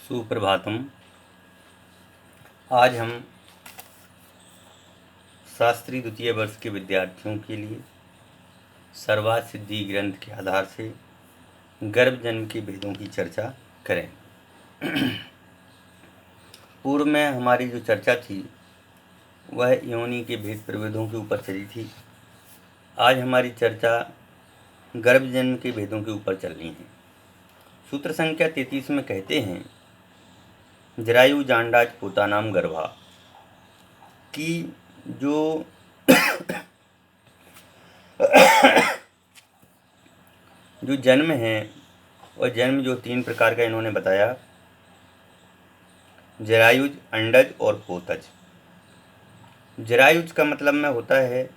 सुप्रभातम। आज हम शास्त्री द्वितीय वर्ष के विद्यार्थियों के लिए सर्वार्थ सिद्धि ग्रंथ के आधार से गर्भ जन्म के भेदों की चर्चा करें। पूर्व में हमारी जो चर्चा थी वह योनि के भेद प्रभेदों के ऊपर चली थी। आज हमारी चर्चा गर्भ जन्म के भेदों के ऊपर चलनी है। सूत्र संख्या 33 में कहते हैं, जरायु जांडाज पोता नाम गर्भा, कि जो जो जन्म है वह जन्म जो 3 प्रकार का इन्होंने बताया, जरायुज, अंडज और पोतज। जरायुज का मतलब में होता है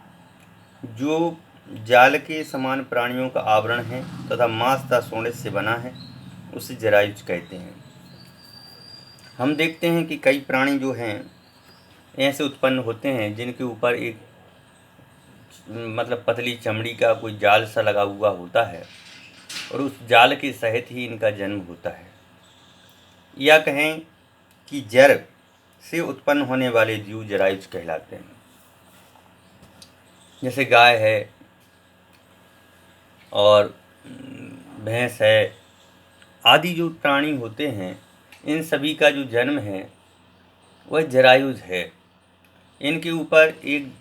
जो जाल के समान प्राणियों का आवरण है तथा मांस तथा सोने से बना है, उसे जरायुज कहते हैं। हम देखते हैं कि कई प्राणी जो हैं ऐसे उत्पन्न होते हैं जिनके ऊपर एक पतली चमड़ी का कोई जाल सा लगा हुआ होता है और उस जाल के सहित ही इनका जन्म होता है। या कहें कि जर से उत्पन्न होने वाले जीव जरायुज कहलाते हैं। जैसे गाय है और भैंस है आदि जो प्राणी होते हैं, इन सभी का जो जन्म है वह जरायुज है। इनके ऊपर एक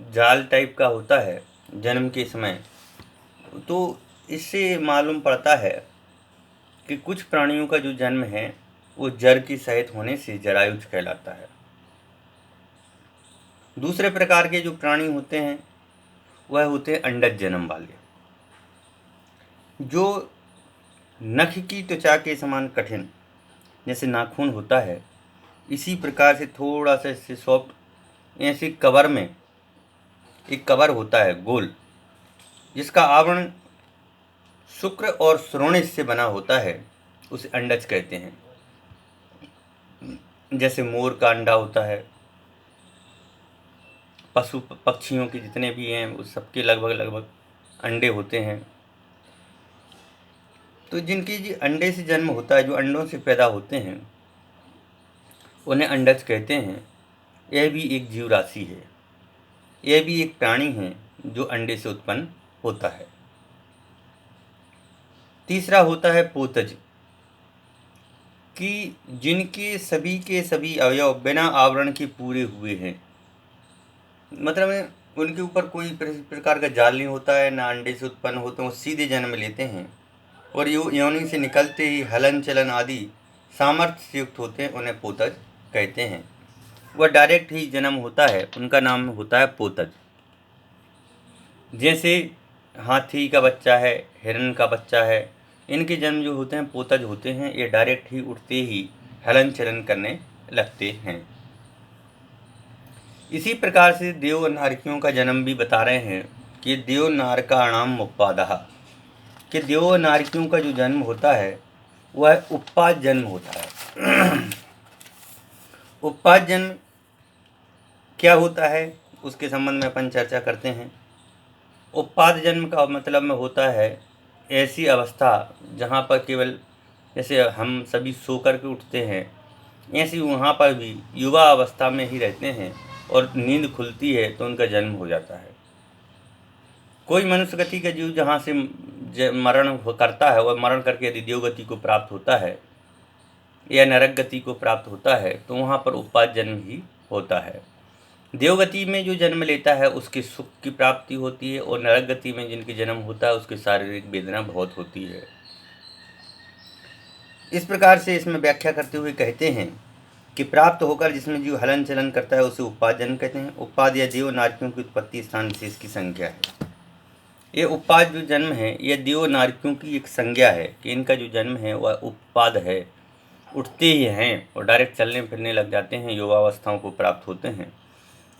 जाल टाइप का होता है जन्म के समय। तो इससे मालूम पड़ता है कि कुछ प्राणियों का जो जन्म है वो जर की सहित होने से जरायुज कहलाता है। दूसरे प्रकार के जो प्राणी होते हैं वह होते हैं अंडज जन्म वाले, जो नख की त्वचा के समान कठिन, जैसे नाखून होता है इसी प्रकार से थोड़ा सा इससे सॉफ्ट, ऐसे कवर में एक कवर होता है गोल, जिसका आवरण शुक्र और श्रोणित से बना होता है, उसे अंडज कहते हैं। जैसे मोर का अंडा होता है, पशु पक्षियों के जितने भी हैं उस सबके लगभग अंडे होते हैं। तो जिनकी जी अंडे से जन्म होता है, जो अंडों से पैदा होते हैं, उन्हें अंडज कहते हैं। यह भी एक जीव राशि है, यह भी एक प्राणी है जो अंडे से उत्पन्न होता है। तीसरा होता है पोतज, कि जिनके सभी के सभी अवयव बिना आवरण के पूरे हुए हैं। मतलब उनके ऊपर कोई प्रकार का जाल नहीं होता है, ना अंडे से उत्पन्न होते हैं, वो सीधे जन्म लेते हैं और योनि से निकलते ही हलन चलन आदि सामर्थ्य से युक्त होते हैं, उन्हें पोतज कहते हैं। वह डायरेक्ट ही जन्म होता है, उनका नाम होता है पोतज। जैसे हाथी का बच्चा है, हिरण का बच्चा है, इनके जन्म जो होते हैं पोतज होते हैं। ये डायरेक्ट ही उठते ही हलन चलन करने लगते हैं। इसी प्रकार से देव नारकियों का जन्म भी बता रहे हैं कि देव नारकाणाम उपादः, कि देव नारकियों का जो जन्म होता है वह उपाद जन्म होता है। उपाद जन्म क्या होता है उसके संबंध में अपन चर्चा करते हैं। उपाद जन्म का मतलब में होता है ऐसी अवस्था जहाँ पर केवल जैसे हम सभी सो कर के उठते हैं, ऐसी वहाँ पर भी युवा अवस्था में ही रहते हैं और नींद खुलती है तो उनका जन्म हो जाता है। कोई मनुष्य गति का जीव जहाँ से मरण करता है, वह मरण करके यदि देवगति को प्राप्त होता है या नरक गति को प्राप्त होता है तो वहाँ पर उपाद जन्म ही होता है। देवगति में जो जन्म लेता है उसके सुख की प्राप्ति होती है और नरक गति में जिनके जन्म होता है उसकी शारीरिक वेदना बहुत होती है। इस प्रकार से इसमें व्याख्या करते हुए कहते हैं कि प्राप्त होकर जिसमें जीव हलन चलन करता है उसे उपाद जन्म कहते हैं। उपाद या देव नारकियों की उत्पत्ति स्थान विशेष की संज्ञा है। ये उपाद जो जन्म है यह देव नारकियों की एक संज्ञा है कि इनका जो जन्म है वह उपाद है, उठते ही हैं और डायरेक्ट चलने फिरने लग जाते हैं, योगावस्थाओं को प्राप्त होते हैं।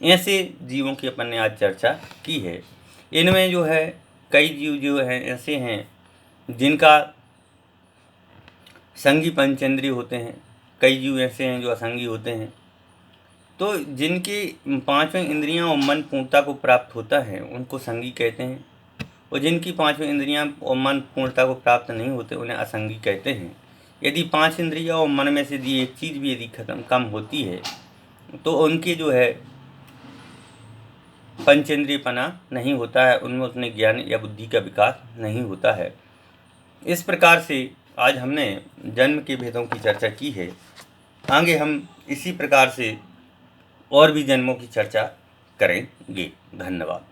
ऐसे जीवों की अपन ने आज चर्चा की है। इनमें जो है कई जीव जो हैं ऐसे हैं जिनका संगी पंचेंद्रिय होते हैं, कई जीव ऐसे हैं जो असंगी होते हैं। तो जिनकी 5वें इंद्रियां और मन पूर्णता को प्राप्त होता है उनको संगी कहते हैं, और जिनकी 5वें इंद्रियां और मन पूर्णता को प्राप्त नहीं होते उन्हें असंगी कहते हैं। यदि 5 इंद्रियां और मन में से यदि एक चीज़ भी यदि कम होती है तो उनके जो है पंचेंद्रियपना नहीं होता है, उनमें उतने ज्ञान या बुद्धि का विकास नहीं होता है। इस प्रकार से आज हमने जन्म के भेदों की चर्चा की है। आगे हम इसी प्रकार से और भी जन्मों की चर्चा करेंगे। धन्यवाद।